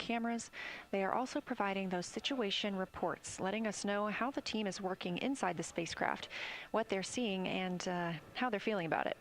cameras. They are also providing those situation reports, letting us know how the team is working inside the spacecraft, what they're seeing, and how they're feeling about it.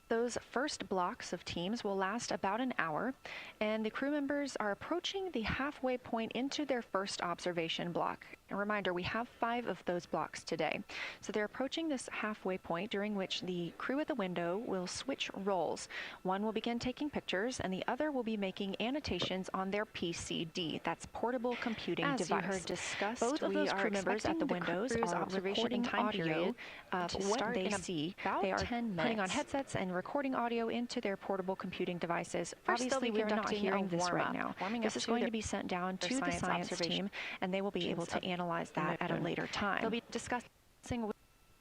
Those first blocks of teams will last about an hour, and the crew members are approaching the halfway point into their first observation block. A reminder, we have 5 of those blocks today. So they're approaching this halfway point, during which the crew at the window will switch roles. One will begin taking pictures, and the other will be making annotations on their PCD. That's portable computing device. As you heard discussed, both of those crew members at the windows are recording audio of what they see. They are putting on headsets and recording audio into their portable computing devices. Obviously, we are not hearing this right now. This is going to be sent down to the science team, and they will be able to analyze that at a later time. They'll be discussing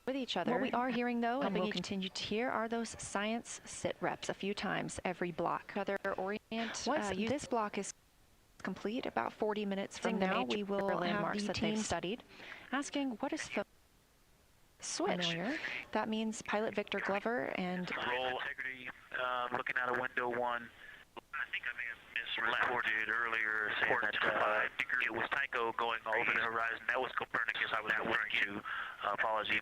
with each other. What we are hearing, though, and we'll continue to hear, are those science sit reps a few times every block. Once this block is complete, about 40 minutes from now, we will have the team studied, asking what is switch. That means pilot Victor Glover and roll integrity, looking out of window 1. I think I may have misreported earlier saying that it was Tycho going over the horizon. That was Copernicus I was referring to. Apology.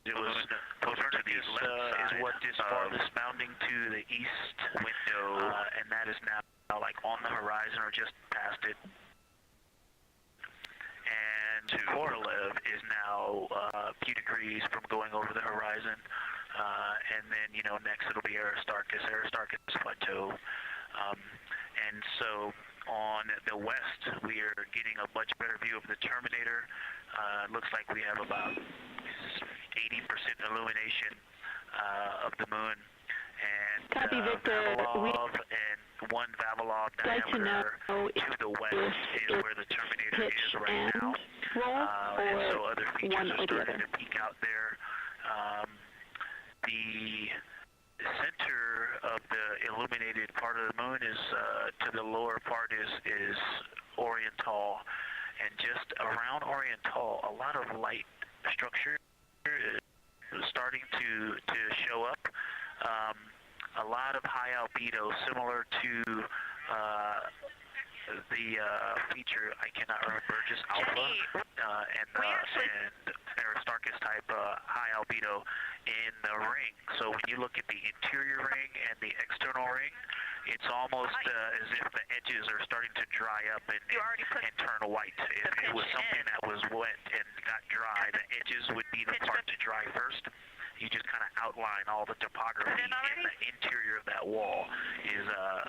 It was Copernicus is what is farthest bounding to the east window, and that is now like on the horizon or just past it. And Korolev is now a few degrees from going over the horizon, and then next it'll be Aristarchus Plateau, and so on the west we are getting a much better view of the Terminator. It looks like we have about 80% illumination of the moon, and Vavilov and one Vavilov diameter to the west is where the Terminator is right now, and so other features are starting to peek out there. The center of the illuminated part of the moon is to the lower part is Oriental, and just around Oriental a lot of light structure is starting to show up. A lot of high albedo, similar to the feature, I cannot remember, just alpha and Aristarchus type high albedo in the ring. So when you look at the interior ring and the external ring, it's almost as if the edges are starting to dry up and turn white. If it was something that was wet and got dry, the edges would be the part to dry first. You just kind of outline all the topography in the interior of that wall is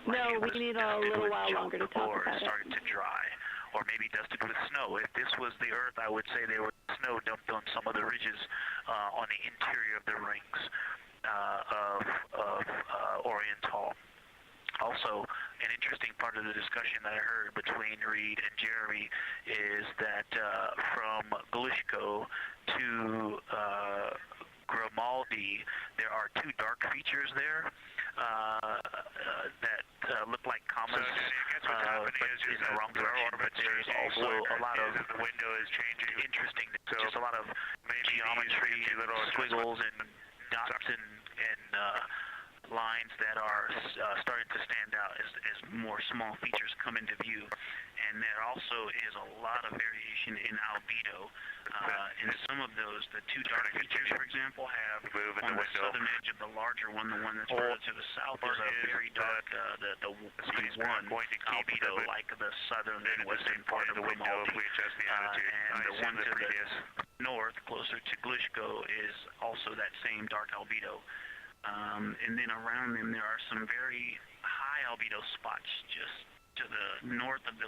no, we need a little while longer to talk about it. Starting to dry, or maybe dusted with snow. If this was the Earth, I would say there was snow dumped on some of the ridges on the interior of the rings of Oriental. Also, an interesting part of the discussion that I heard between Reed and Jeremy is that from Glushko to Grimaldi, there are 2 dark features there that look like commas, but in the wrong direction. But there's also a lot of the window is changing. Interesting, just a lot of geometry, little squiggles and dots and lines that are starting to stand out as more small features come into view. And there also is a lot of variation in albedo. In some of those, the 2 dark features, for example, have on the southern edge of the larger one, the one that's further to the south, is a very dark, the one albedo, like the southern and western part of the window. And the one to the north, closer to Glushko, is also that same dark albedo. And then around them, there are some very high albedo spots just to the north of the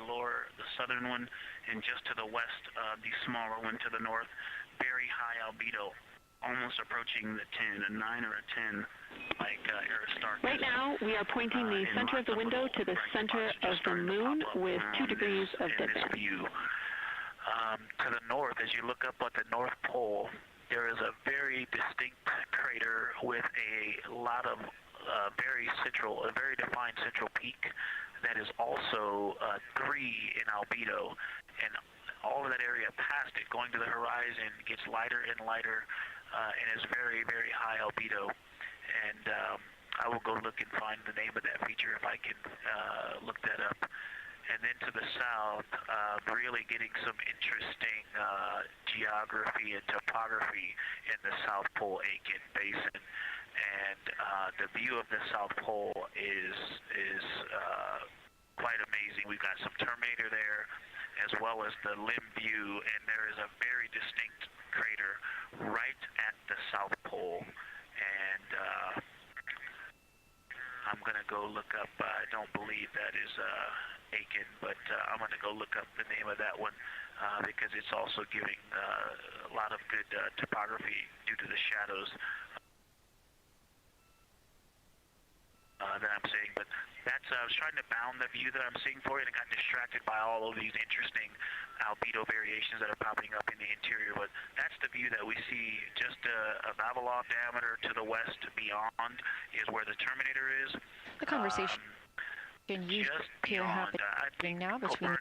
southern one, and just to the west of the smaller one to the north. Very high albedo, almost approaching the 10, a 9 or a 10, like Aristarchus. Right now, we are pointing the center of the window to the center of the moon with 2 degrees of distance. To the north, as you look up at the North Pole, there is a very distinct crater with a lot of a very defined central peak that is also 3 in albedo, and all of that area past it, going to the horizon, gets lighter and lighter, and is very, very high albedo. And I will go look and find the name of that feature if I can look that up. And then to the south, really getting some interesting geography and topography in the South Pole Aitken Basin. And the view of the South Pole is quite amazing. We've got some Terminator there, as well as the limb view, and there is a very distinct crater right at the South Pole. And I'm going to go look up, I don't believe that is Aiken, but I'm going to go look up the name of that one because it's also giving a lot of good topography due to the shadows that I'm seeing. But that's, I was trying to bound the view that I'm seeing for you, and I got distracted by all of these interesting albedo variations that are popping up in the interior. But that's the view that we see. Just a Vavilov diameter to the west beyond is where the Terminator is. The conversation you hear happening now between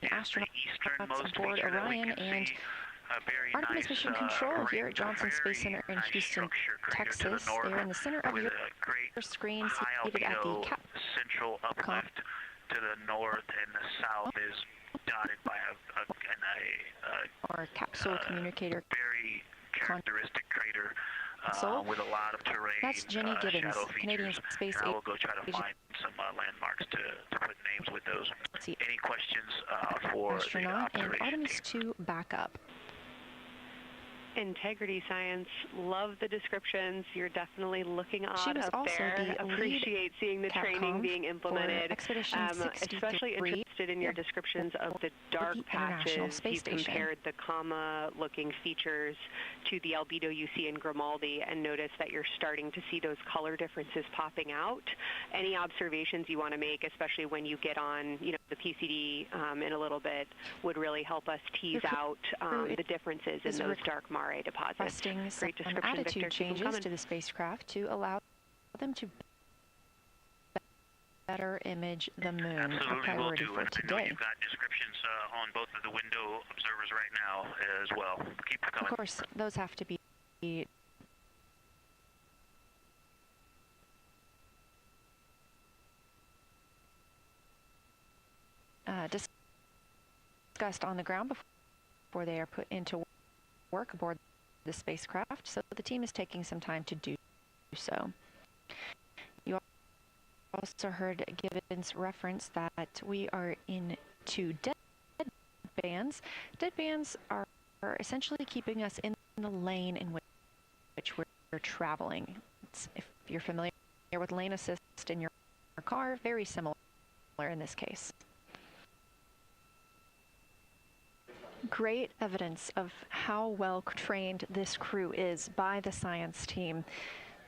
the astronauts aboard Orion and Artemis Mission Control here at Johnson Space Center in Houston, Texas. They're in the center of your screen, seated at the central uplift to the north, and the south is dotted by our capsule communicator very characteristic crater with a lot of terrain. That's Jenny Gibbons, Canadian Space Agency. I will go try to find some landmarks to put names with those. Any questions for astronaut the and Artemis 2 backup? Integrity Science, love the descriptions. You're definitely looking odd up also there. Appreciate seeing the training being implemented. Especially interested in your descriptions of the dark patches. You compared the comma-looking features to the albedo you see in Grimaldi and noticed that you're starting to see those color differences popping out. Any observations you want to make, especially when you get on, the PCD in a little bit, would really help us tease out the differences in those dark marks. Deposits. Requesting some attitude changes to the spacecraft to allow them to better image the moon. Absolutely, a priority will do. for And today. I know you've got descriptions on both of the window observers right now as well. Keep coming. Of course, those have to be discussed on the ground before they are put into work aboard the spacecraft, so the team is taking some time to do so. You also heard Gibbons reference that we are into dead bands. Dead bands are essentially keeping us in the lane in which we're traveling. If you're familiar with lane assist in your car, very similar in this case. Great evidence of how well trained this crew is by the science team.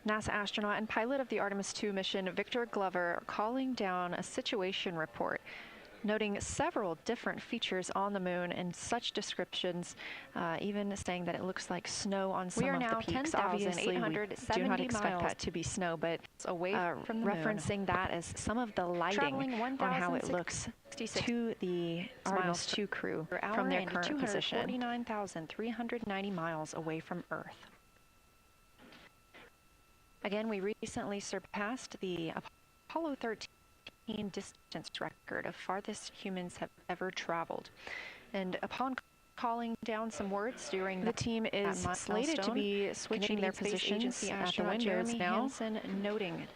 NASA astronaut and pilot of the Artemis 2 mission, Victor Glover, calling down a situation report, noting several different features on the moon and such descriptions, even saying that it looks like snow on some of the peaks. Obviously, we do not expect that to be snow, but away from the referencing moon. That as some of the lighting on how it looks to the Artemis 2 crew from their current position. 49,390 miles away from Earth. Again, we recently surpassed the Apollo 13 distance record of farthest humans have ever traveled. And upon calling down some words during the team is slated to be switching their positions at the windows now, noting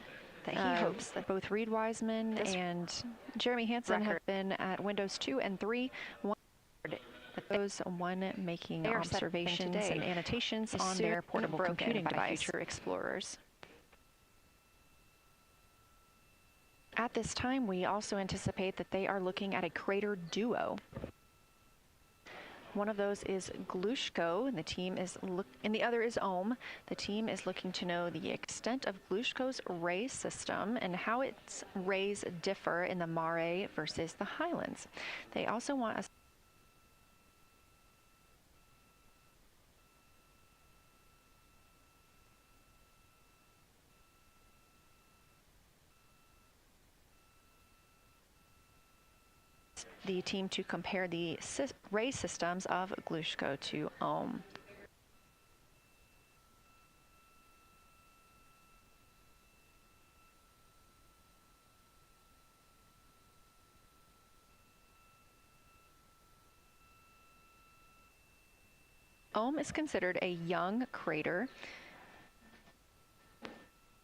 that he hopes that both Reed Wiseman and Jeremy Hansen have been at windows 2 and 3. Those one making observations and annotations on their portable computing device. Future explorers. At this time, we also anticipate that they are looking at a crater duo. One of those is Glushko, and the team is and the other is Ohm. The team is looking to know the extent of Glushko's ray system and how its rays differ in the Mare versus the Highlands. They also want us the team to compare the ray systems of Glushko to Ohm. Ohm is considered a young crater.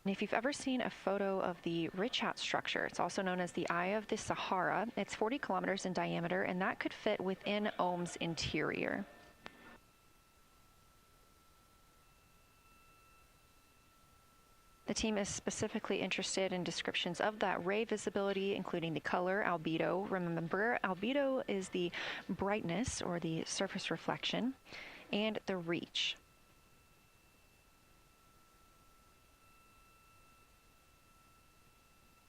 And if you've ever seen a photo of the Richat structure, it's also known as the Eye of the Sahara. It's 40 kilometers in diameter, and that could fit within Ohm's interior. The team is specifically interested in descriptions of that ray visibility, including the color, albedo. Remember, albedo is the brightness or the surface reflection, and the reach.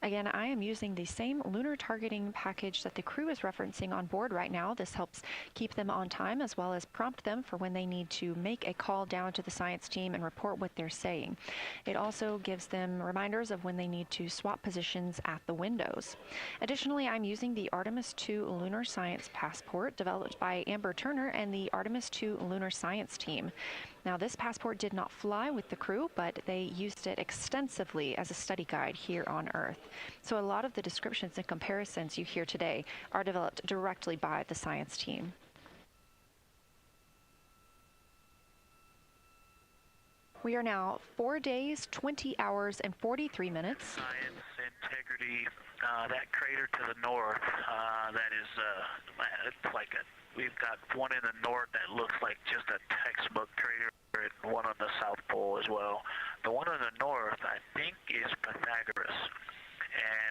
Again, I am using the same lunar targeting package that the crew is referencing on board right now. This helps keep them on time as well as prompt them for when they need to make a call down to the science team and report what they're saying. It also gives them reminders of when they need to swap positions at the windows. Additionally, I'm using the Artemis II Lunar Science Passport developed by Amber Turner and the Artemis II Lunar Science team. Now, this passport did not fly with the crew, but they used it extensively as a study guide here on Earth. So a lot of the descriptions and comparisons you hear today are developed directly by the science team. We are now 4 days, 20 hours, and 43 minutes. Science, integrity, that crater to the north, that is, it's like we've got one in the north that looks like just a textbook crater, and one on the South Pole as well. The one on the north, I think, is Pythagoras.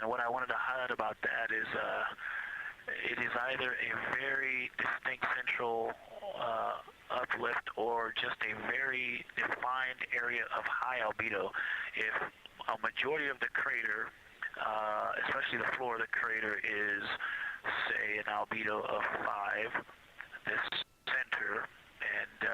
And what I wanted to highlight about that is it is either a very distinct central uplift or just a very defined area of high albedo. If a majority of the crater, especially the floor of the crater, is, say, an albedo of 5, this center, and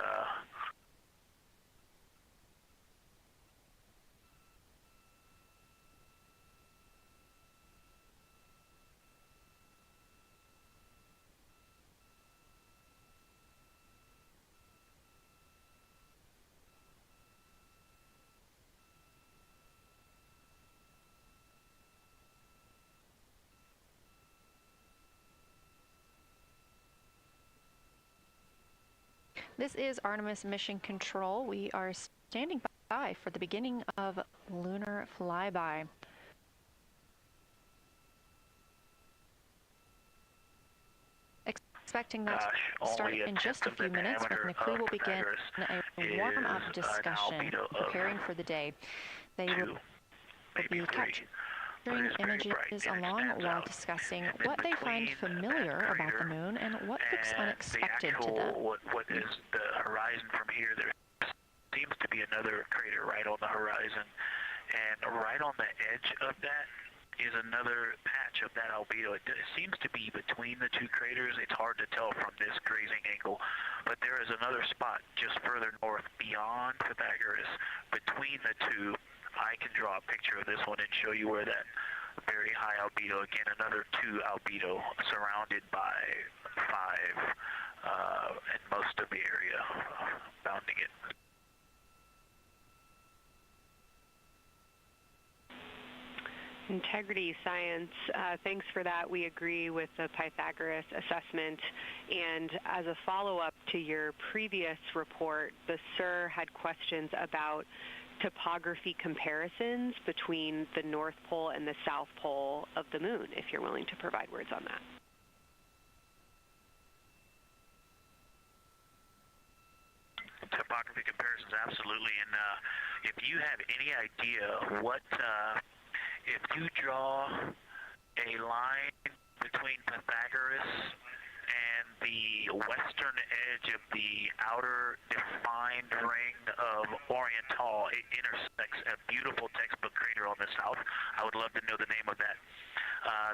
This is Artemis Mission Control. We are standing by for the beginning of lunar flyby. Expecting that to start in just a few minutes when the crew will begin a warm-up discussion preparing for the day. They will be capturing images along while discussing what they find familiar about the moon and what looks unexpected to them. What is the horizon from here? There seems to be another crater right on the horizon, and right on the edge of that is another patch of that albedo. It seems to be between the two craters. It's hard to tell from this grazing angle, but there is another spot just further north beyond Pythagoras. Between the two, I can draw a picture of this one and show you where that very high albedo, again, another 2 albedo surrounded by 5 and most of the area bounding it. Integrity Science, thanks for that. We agree with the Pythagoras assessment. And as a follow-up to your previous report, the SIR had questions about topography comparisons between the North Pole and the South Pole of the moon, if you're willing to provide words on that. Topography comparisons, absolutely. And if you have any idea what, if you draw a line between Pythagoras and the western edge of the outer defined ring of Oriental, it intersects a beautiful textbook crater on the south. I would love to know the name of that.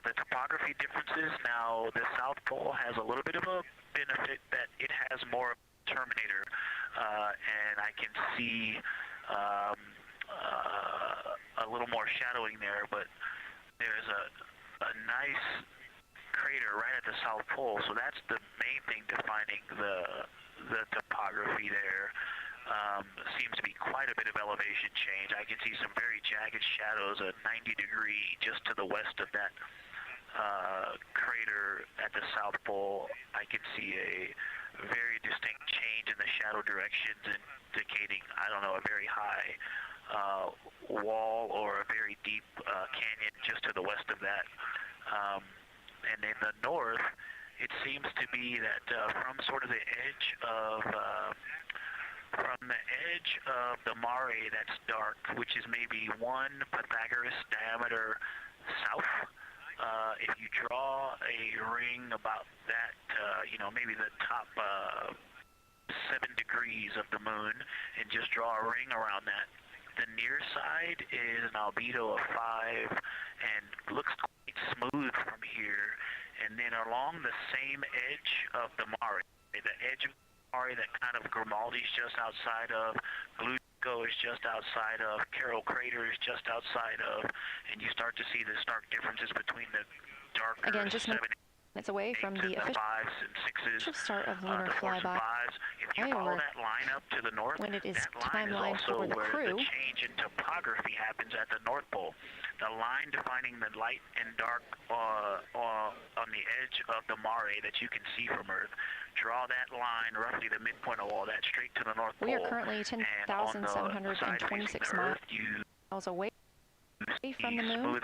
The topography differences, now the South Pole has a little bit of a benefit that it has more terminator, and I can see a little more shadowing there, but there's a nice crater right at the South Pole, so that's the main thing defining the topography there. Seems to be quite a bit of elevation change. I can see some very jagged shadows, a 90-degree just to the west of that crater at the South Pole. I can see a very distinct change in the shadow directions, indicating, I don't know, a very high wall or a very deep canyon just to the west of that. And in the north, it seems to be that from sort of the edge of the mare that's dark, which is maybe 1 Pythagoras diameter south. If you draw a ring about that, maybe the top 7 degrees of the moon, and just draw a ring around that, the near side is an albedo of 5 and looks quite smooth from here. And then along the same edge of the mare, the edge of the mare that kind of Grimaldi's just outside of, Gluco is just outside of, Carroll Crater is just outside of, and you start to see the stark differences between the darker Again, just 7, minutes away from the official 5s and 6s, start of lunar flyby. If you follow that line up to the north, when it is that line is timeline also for the where crew, the change in topography happens at the North Pole. The line defining the light and dark on the edge of the mare that you can see from Earth. Draw that line, roughly the midpoint of all that, straight to the North Pole. We are currently 10,726 miles away from the moon.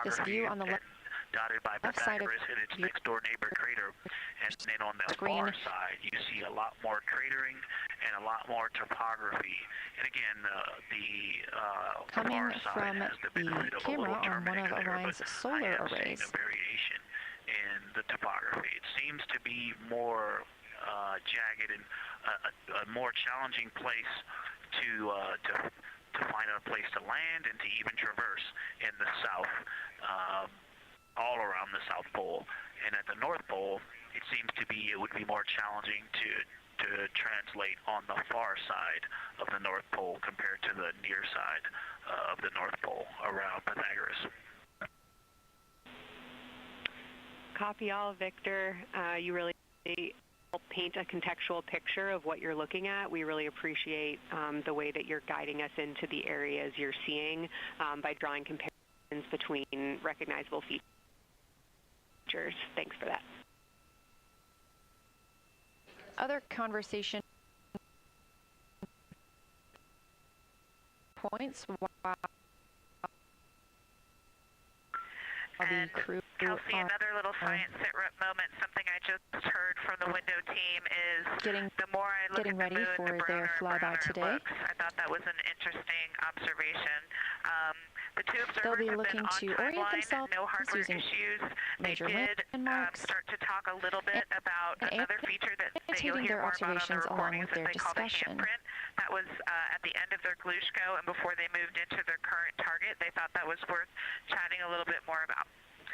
This view on the left dotted by Pythagoras and its next door neighbor crater. And then on the far side, you see a lot more cratering and a lot more topography. And again, the coming far side from has the camera on one of Orion's solar arrays. A variation in the topography. It seems to be more jagged and a more challenging place to find a place to land and to even traverse in the south. All around the South Pole, and at the North Pole, it seems to be it would be more challenging to translate on the far side of the North Pole compared to the near side of the North Pole around Pythagoras. Copy all, Victor. You really help paint a contextual picture of what you're looking at. We really appreciate the way that you're guiding us into the areas you're seeing by drawing comparisons between recognizable features. Thanks for that. Other conversation points while the crew Kelsey, another little science sit-rep moment. Something I just heard from the window team is the more I look at the moon, the browner and browner it looks. I thought that was an interesting observation. The two observers They'll be have looking been on to orient themselves no hardware using issues. major They did landmarks start to talk a little bit about another feature that you'll hear more about on the recordings that they call the handprint. That was at the end of their Glushko and before they moved into their current target. They thought that was worth chatting a little bit more about.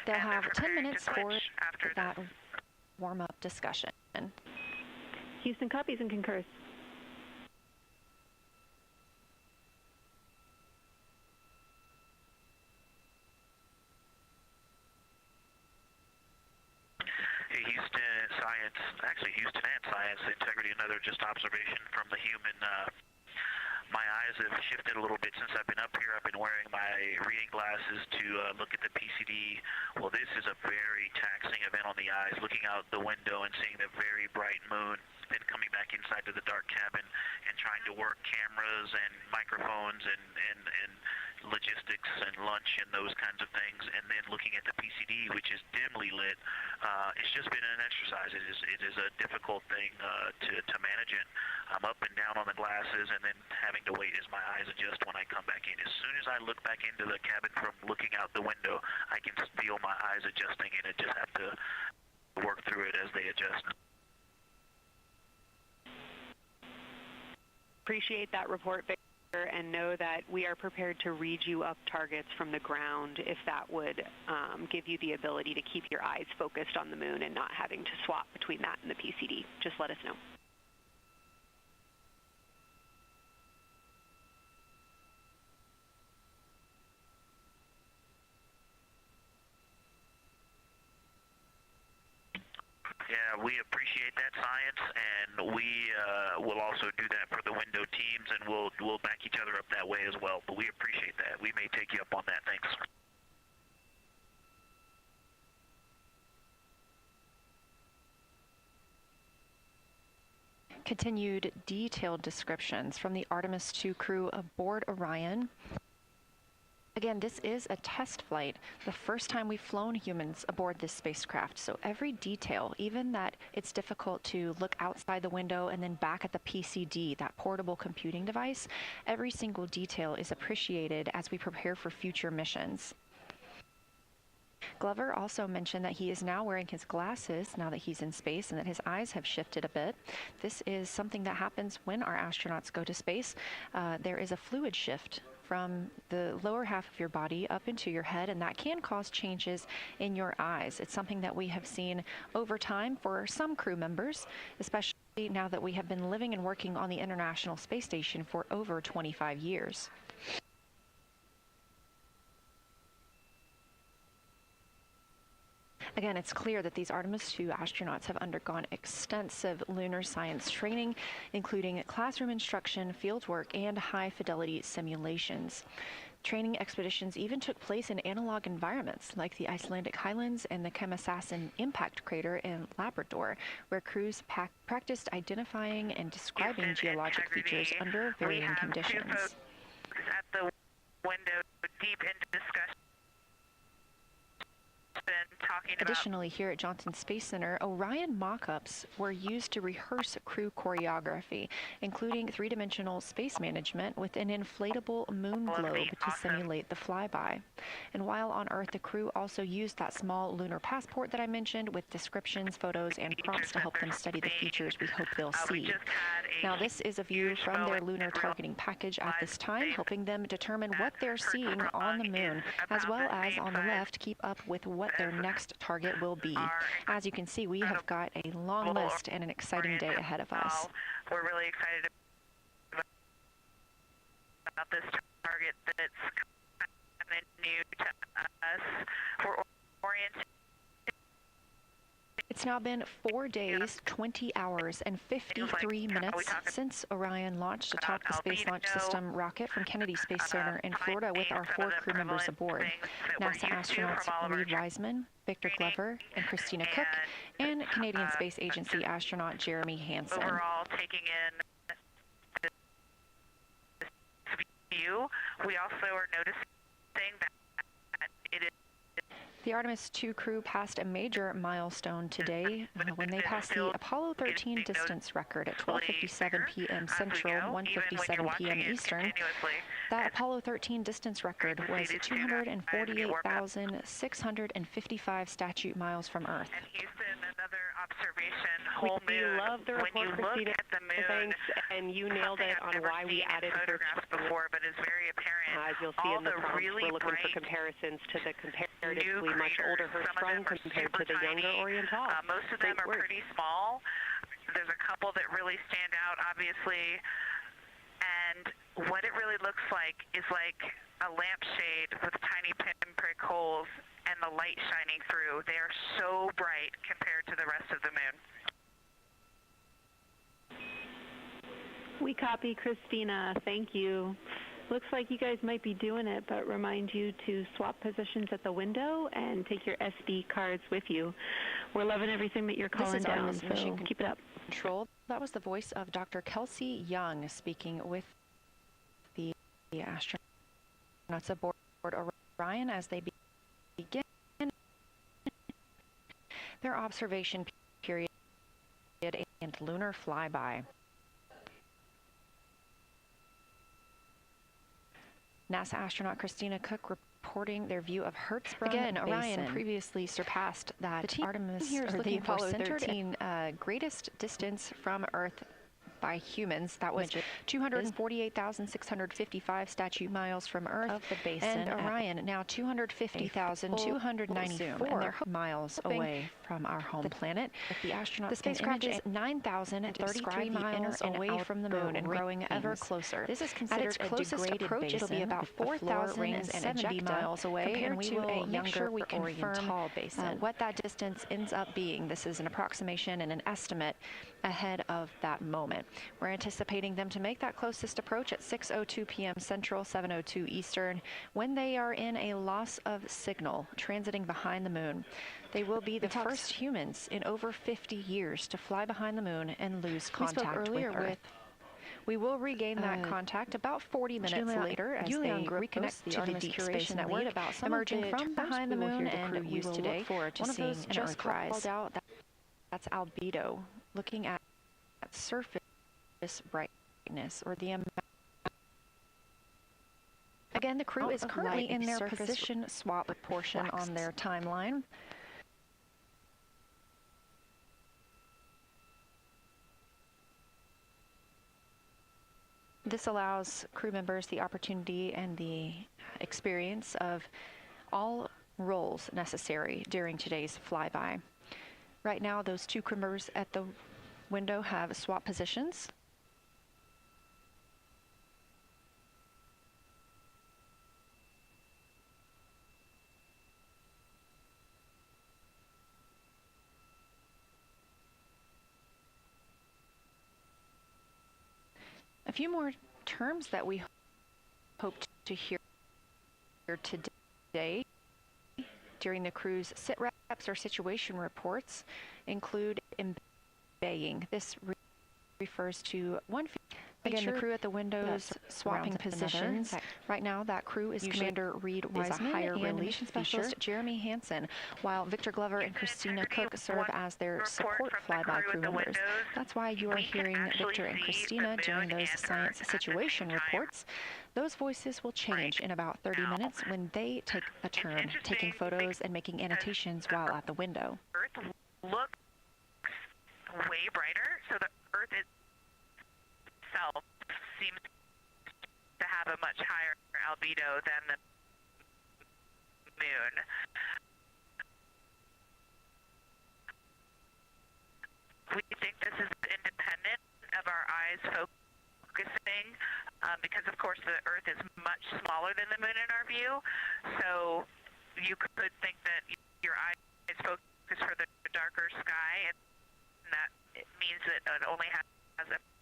They'll have 10 minutes for that warm-up discussion. Houston copies and concurs. Hey, Houston and Science Integrity, another just observation from the human. My eyes have shifted a little bit since I've been up here. I've been wearing my reading glasses to look at the PCD. Well, this is a very taxing event on the eyes, looking out the window and seeing the very bright moon, then coming back inside to the dark cabin and trying to work cameras and microphones and logistics and lunch and those kinds of things, and then looking at the PCD, which is dimly lit. It's just been an exercise. It is a difficult thing to manage it. I'm up and down on the glasses and then having to wait as my eyes adjust when I come back in. As soon as I look back into the cabin from looking out the window, I can feel my eyes adjusting, and I just have to work through it as they adjust. Appreciate that report, Victor, and know that we are prepared to read you up targets from the ground if that would give you the ability to keep your eyes focused on the moon and not having to swap between that and the PCD. Just let us know. Yeah, we appreciate that, Science, and we will also do that for the window teams, and we'll back each other up that way as well. But we appreciate that. We may take you up on that. Thanks. Continued detailed descriptions from the Artemis II crew aboard Orion. Again, this is a test flight, the first time we've flown humans aboard this spacecraft. So every detail, even that it's difficult to look outside the window and then back at the PCD, that portable computing device, every single detail is appreciated as we prepare for future missions. Glover also mentioned that he is now wearing his glasses now that he's in space and that his eyes have shifted a bit. This is something that happens when our astronauts go to space. There is a fluid shift from the lower half of your body up into your head, and that can cause changes in your eyes. It's something that we have seen over time for some crew members, especially now that we have been living and working on the International Space Station for over 25 years. Again, it's clear that these Artemis II astronauts have undergone extensive lunar science training, including classroom instruction, fieldwork, and high-fidelity simulations. Training expeditions even took place in analog environments like the Icelandic Highlands and the Kemasassen impact crater in Labrador, where crews practiced identifying and describing geologic features under varying conditions. We have 2 folks at the window deep into discussion. Additionally, here at Johnson Space Center, Orion mock-ups were used to rehearse crew choreography, including three-dimensional space management with an inflatable moon globe to simulate the flyby. And while on Earth, the crew also used that small lunar passport that I mentioned with descriptions, photos, and prompts to help them study the features we hope they'll see. Now, this is a view from their lunar targeting package at this time, helping them determine what they're seeing on the moon, as well as on the left, keep up with what their next target will be. As you can see, we have got a long list and an exciting day ahead of us. We're really excited about this target that's kind of new to us. We're oriented. It's now been 4 days, 20 hours, and 53 minutes since Orion launched atop the Space Launch System rocket from Kennedy Space Center in Florida with our 4 crew members aboard: NASA astronauts Reed Wiseman, Victor Glover, and Christina Cook, and Canadian Space Agency astronaut Jeremy Hansen. Overall, taking in this view, we also are noticing that it is. The Artemis II crew passed a major milestone today when they passed the Apollo 13 distance record at 12:57 p.m. Central, 1:57 p.m. Eastern. That Apollo 13 distance record was 248,655 statute miles from Earth. And Houston, another observation, we love the report, Christina. Thanks, and you nailed it on why we added photographs before, but it's very apparent. As you'll see in the prompts, we're looking for comparisons to the comparatively much older Hertzsprung compared to the younger Oriental. Most of them are pretty small. There's a couple that really stand out, obviously. And what it really looks like is like a lampshade with tiny pinprick holes and the light shining through. They are so bright compared to the rest of the moon. We copy, Christina. Thank you. Looks like you guys might be doing it, but remind you to swap positions at the window and take your SD cards with you. We're loving everything that you're calling down, so keep it up. Control. That was the voice of Dr. Kelsey Young speaking with the astronauts aboard Orion as they begin their observation period and lunar flyby. NASA astronaut Christina Cook reporting their view of Hertzsprung Again, Basin. Orion previously surpassed that the Artemis here is looking for Apollo 13 greatest distance from Earth by humans. That was 248,655 statute miles from Earth of the basin, and Orion now 250,294 miles away from our home planet. The spacecraft is 9,033 miles away from the moon and growing ever closer. This is considered at its closest approach. It'll be about 4,070 miles away, and we will make sure we confirm what that distance ends up being. This is an approximation and an estimate ahead of that moment. We're anticipating them to make that closest approach at 6:02 p.m. Central, 7:02 Eastern, when they are in a loss of signal, transiting behind the moon. They will be the first humans in over 50 years to fly behind the moon and lose contact with Earth. We will regain that contact about 40 minutes later as they reconnect to the Deep Space Network, emerging from behind the moon, and we will look forward to seeing an Earthrise. That's albedo, looking at surface brightness, or the amount. Again, the crew is currently in their position swap portion on their timeline. This allows crew members the opportunity and the experience of all roles necessary during today's flyby. Right now, those two crew members at the window have swap positions. A few more terms that we hope to hear today during the crew's sit reps or situation reports include embaying. This refers to one feature. Again, the crew at the windows swapping positions. Right now, that crew is Commander Reed Wiseman and Mission Specialist Jeremy Hansen, while Victor Glover and Christina Cook serve as their support flyby crew members. That's why you are hearing Victor and Christina doing those science situation reports. Those voices will change in about 30 minutes when they take a turn taking photos and making annotations while at the window. Earth looks way brighter, so the Earth itself seems to have a much higher albedo than the moon. We think this is independent of our eyes focusing because, of course, the Earth is much smaller than the moon in our view. So you could think that your eyes focus for the darker sky, and that it means that it only has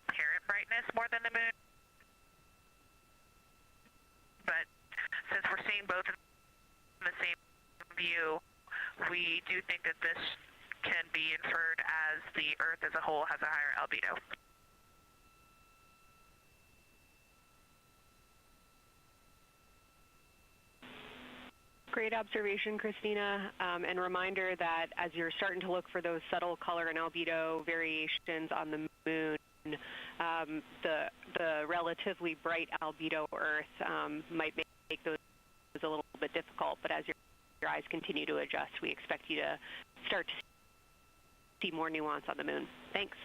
apparent brightness more than the moon. But since we're seeing both in the same view, we do think that this can be inferred as the Earth as a whole has a higher albedo. Great observation, Christina, and reminder that as you're starting to look for those subtle color and albedo variations on the moon, the relatively bright albedo Earth might make those a little bit difficult, but as your eyes continue to adjust, we expect you to start to see more nuance on the moon. Thanks.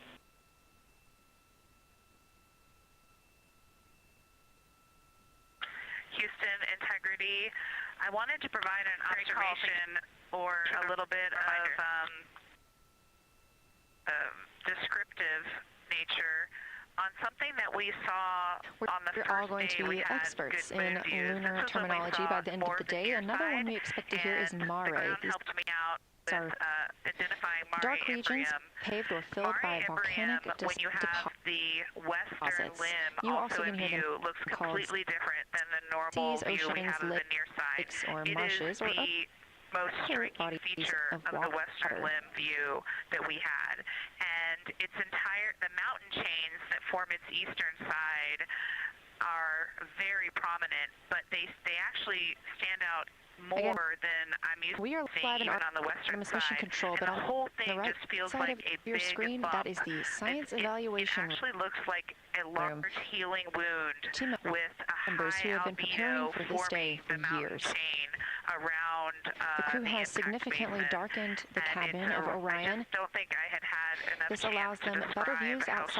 Houston, integrity. I wanted to provide an observation or a little bit of descriptive nature on something that we saw on the first day. We're all going to be experts in lunar terminology by the end of the day. Another one we expect to hear is mare. These are dark regions paved or filled by volcanic deposits. You also can hear them looks completely different than the normal view we have of the near side. Or marshes, or most striking feature of the western limb view that we had. And the mountain chains that form its eastern side are very prominent, but they actually stand out more than I'm used to seeing even on the western side. Control, but the whole thing the right just feels side like of a your big screen, bump. that is the science evaluation. It actually looks like a large healing wound Team with a members high who have been preparing for this day for the mountain years. chain around The crew has impact significantly basin. darkened the cabin of Orion. I just don't think I had enough This allows chance to them better describe views how outside